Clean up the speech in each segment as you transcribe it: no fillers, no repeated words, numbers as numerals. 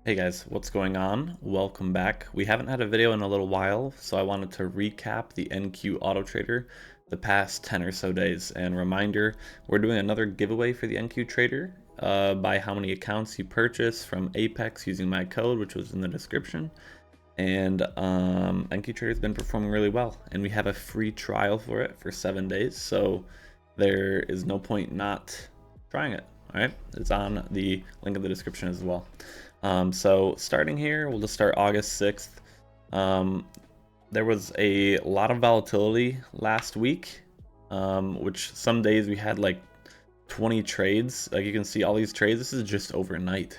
Hey guys, what's going on? Welcome back. We haven't had a video in a little while, so I wanted to recap the NQ Auto Trader the past 10 or so days. And reminder, we're doing another giveaway for the NQ Trader by how many accounts you purchase from Apex using my code, which was in the description. And NQ Trader's been performing really well, and we have a free trial for it for 7 days, so there is no point not trying it. All right, it's on the link in the description as well. So starting here, we'll just start August 6th. There was a lot of volatility last week, which some days we had like 20 trades. Like you can see all these trades, this is just overnight.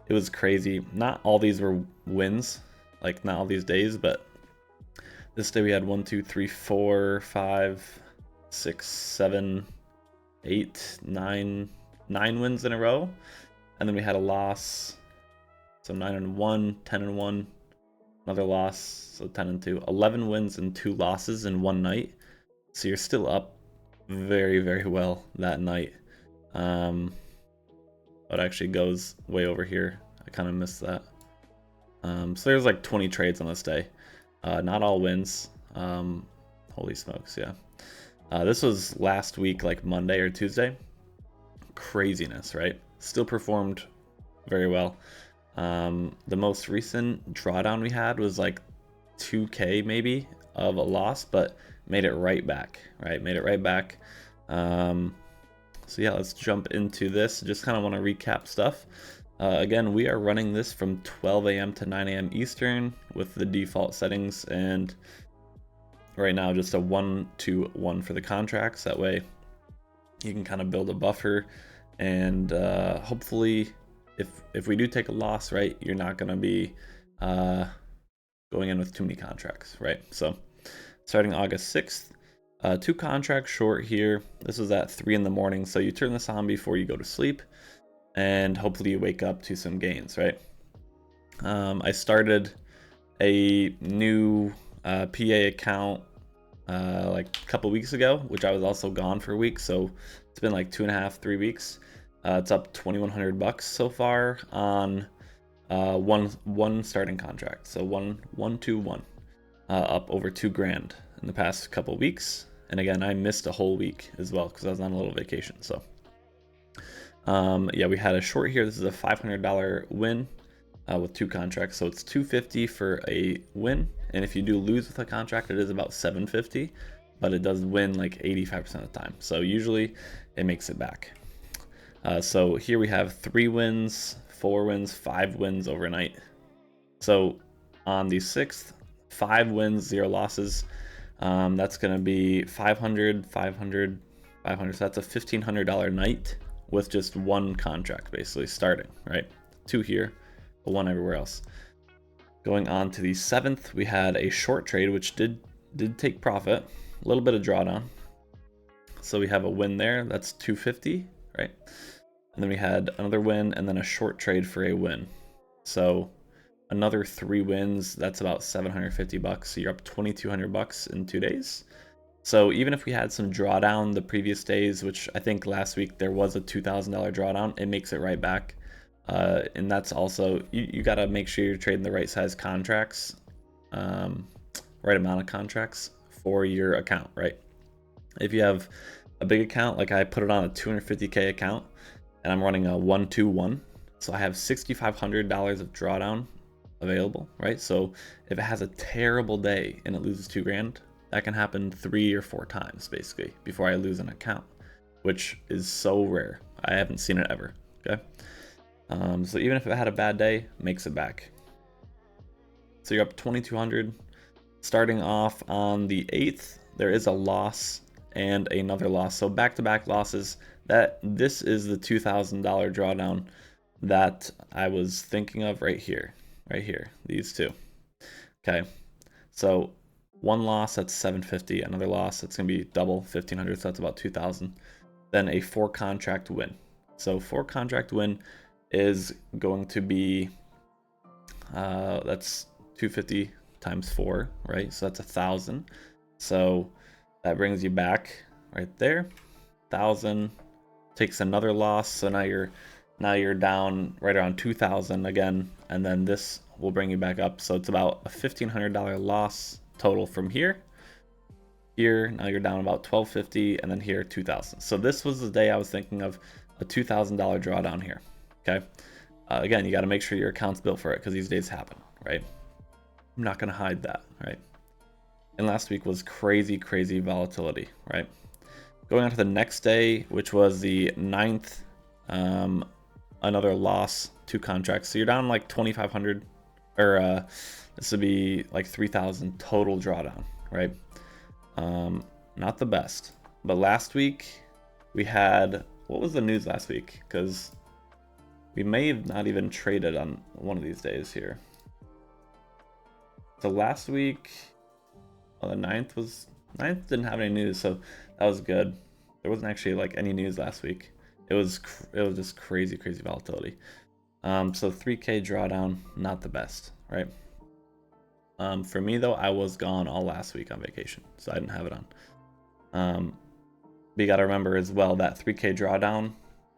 It was crazy. Not all these were wins, like not all these days, but this day we had 1, 2, 3, 4, 5, 6, 7, 8, 9 wins in a row. And then we had a loss. So 9-1, 10-1, another loss, so 10-2, 11 wins and 2 losses in one night. So you're still up very, very well that night. It actually goes way over here. I kind of missed that. So there's like 20 trades on this day. Not all wins. Holy smokes, yeah. This was last week, like Monday or Tuesday. Craziness, right? Still performed very well. The most recent drawdown we had was like 2K maybe of a loss, but made it right back, right? Made it right back. So yeah, let's jump into this. Just kind of want to recap stuff. Again, we are running this from 12 a.m. to 9 a.m. Eastern with the default settings, and right now just a 1-2-1 for the contracts. That way you can kind of build a buffer, and hopefully if we do take a loss, right, you're not going to be going in with too many contracts, right? So starting August 6th, 2 contracts short here. This was at 3 in the morning, so you turn this on before you go to sleep, and hopefully you wake up to some gains, right? I started a new PA account like a couple weeks ago, which I was also gone for a week, so it's been like 2.5, 3 weeks. It's up $2,100 so far on one starting contract. So 1-2-1, up over $2,000 in the past couple weeks. And again, I missed a whole week as well because I was on a little vacation. So yeah, we had a short here. This is a $500 win with 2 contracts. So it's $250 for a win. And if you do lose with a contract, it is about $750, but it does win like 85% of the time. So usually it makes it back. So here we have 3 wins, 4 wins, 5 wins overnight. So on the 6th, 5 wins, 0 losses. That's going to be 500, 500, 500. So that's a $1,500 night with just 1 contract basically starting, right? 2 here, but 1 everywhere else. Going on to the 7th, we had a short trade, which did take profit, a little bit of drawdown. So we have a win there, that's $250, right? And then we had another win and then a short trade for a win. So another 3 wins, that's about $750. So you're up $2,200 in 2 days. So even if we had some drawdown the previous days, which I think last week there was a $2,000 drawdown, it makes it right back. And that's also, you got to make sure you're trading the right size contracts, right amount of contracts for your account, right? If you have a big account, like I put it on a 250K account, and I'm running a 1-2-1, so I have $6,500 of drawdown available, right? So if it has a terrible day and it loses $2,000, that can happen 3 or 4 times basically before I lose an account, which is so rare. I haven't seen it ever. Okay, so even if it had a bad day, it makes it back. So you're up 2,200. Starting off on the 8th, there is a loss and another loss. So back-to-back losses. This is the $2,000 drawdown that I was thinking of right here, these 2. Okay, so 1 loss, that's $750. Another loss, that's gonna be double, $1,500. So that's about $2,000. Then a 4 contract win. So 4 contract win is going to be that's 250 times 4, right? So that's 1,000. So that brings you back right there. 1,000. Takes another loss, so now you're down right around 2,000 again. and then this will bring you back up. So it's about a $1,500 loss total from here. Here, now you're down about $1,250, and then here, $2,000. So this was the day I was thinking of a $2,000 drawdown here, okay? Again, you got to make sure your account's built for it, because these days happen, right? I'm not going to hide that, right? And last week was crazy, crazy volatility, right? Going on to the next day, which was the 9th, another loss, 2 contracts. So you're down like 2,500, or this would be like 3,000 total drawdown, right? Not the best. But last week we had, what was the news last week? Because we may have not even traded on one of these days here. So last week, well, the 9th didn't have any news, so that was good. There wasn't actually like any news last week. It was just crazy, crazy volatility. So 3K drawdown, not the best, right? For me though, I was gone all last week on vacation, so I didn't have it on. But you got to remember as well that 3K drawdown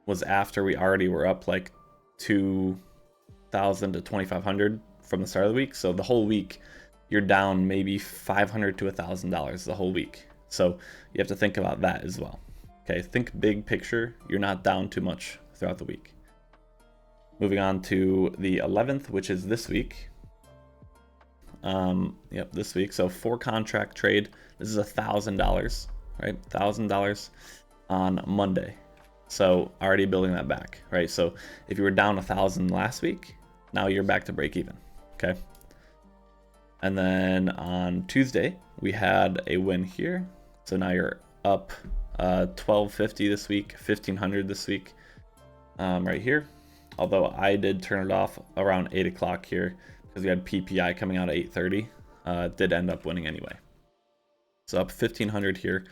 was after we already were up like 2,000 to 2,500 from the start of the week. So the whole week you're down maybe $500 to $1,000 the whole week. So you have to think about that as well. Okay, think big picture. You're not down too much throughout the week. Moving on to the 11th, which is this week. Yep, this week. So 4 contract trade. This is $1,000, right? $1,000 on Monday. So already building that back, right? So if you were down 1,000 last week, now you're back to break even, okay? And then on Tuesday, we had a win here. So now you're up 1,250 this week, 1,500 this week, right here. Although I did turn it off around 8 o'clock here because we had PPI coming out at 8:30. Did end up winning anyway. So up 1,500 here.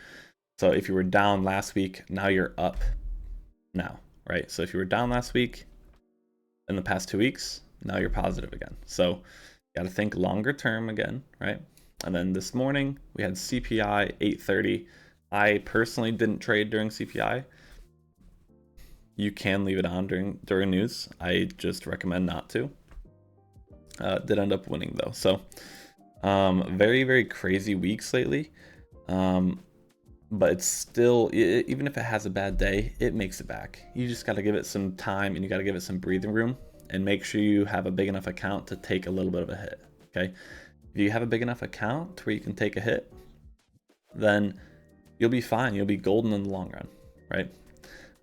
So if you were down last week, now you're up now, right? So if you were down last week in the past 2 weeks, now you're positive again. So you got to think longer term again, right? And then this morning we had CPI 8:30. I personally didn't trade during CPI. You can leave it on during news. I just recommend not to. Did end up winning though. So very, very crazy weeks lately. But it's still, even if it has a bad day, it makes it back. You just got to give it some time, and you got to give it some breathing room, and make sure you have a big enough account to take a little bit of a hit, okay? If you have a big enough account where you can take a hit, then you'll be fine. You'll be golden in the long run, right?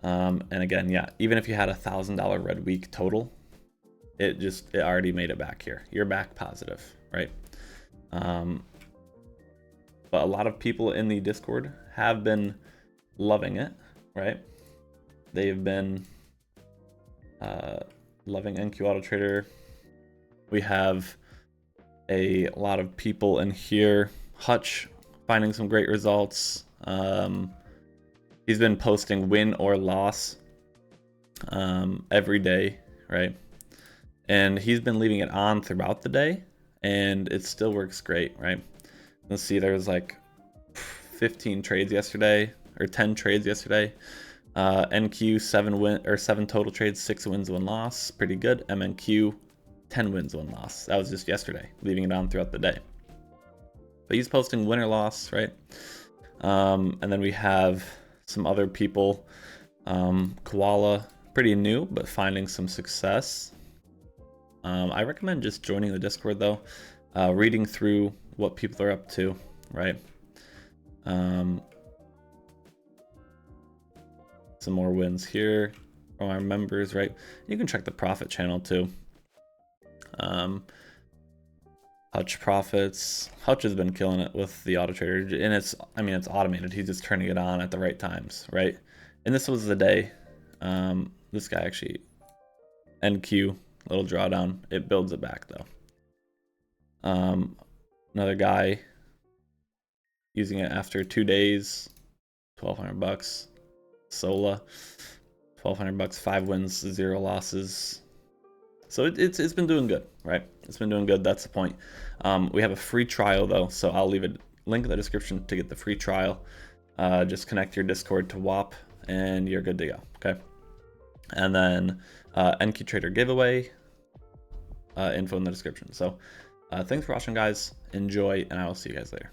And again, yeah, even if you had $1,000 red week total, it already made it back here. You're back positive, right? But a lot of people in the Discord have been loving it, right? They've been loving NQ Auto Trader. We have a lot of people in here. Hutch finding some great results. He's been posting win or loss every day, right? And he's been leaving it on throughout the day, and it still works great, right? Let's see, there was like 15 trades yesterday, or 10 trades yesterday. NQ 7 total trades, 6 wins, 1 loss, pretty good. MNQ 10 wins, 1 loss. That was just yesterday, leaving it on throughout the day. But he's posting win or loss, right? And then we have some other people. Koala, pretty new, but finding some success. I recommend just joining the Discord though, reading through what people are up to, right? Some more wins here from our members, right? You can check the profit channel too. Hutch profits. Hutch has been killing it with the auto trader, and it's automated. He's just turning it on at the right times, right? And this was the day. This guy actually, NQ, little drawdown. It builds it back though. Another guy using it after 2 days, $1,200. Sola, $1,200, 5 wins, 0 losses. So it's been doing good, right? It's been doing good. That's the point. We have a free trial though, so I'll leave a link in the description to get the free trial. Just connect your Discord to WAP, and you're good to go. Okay. And then NQ Trader giveaway. info in the description. So thanks for watching, guys. Enjoy, and I will see you guys later.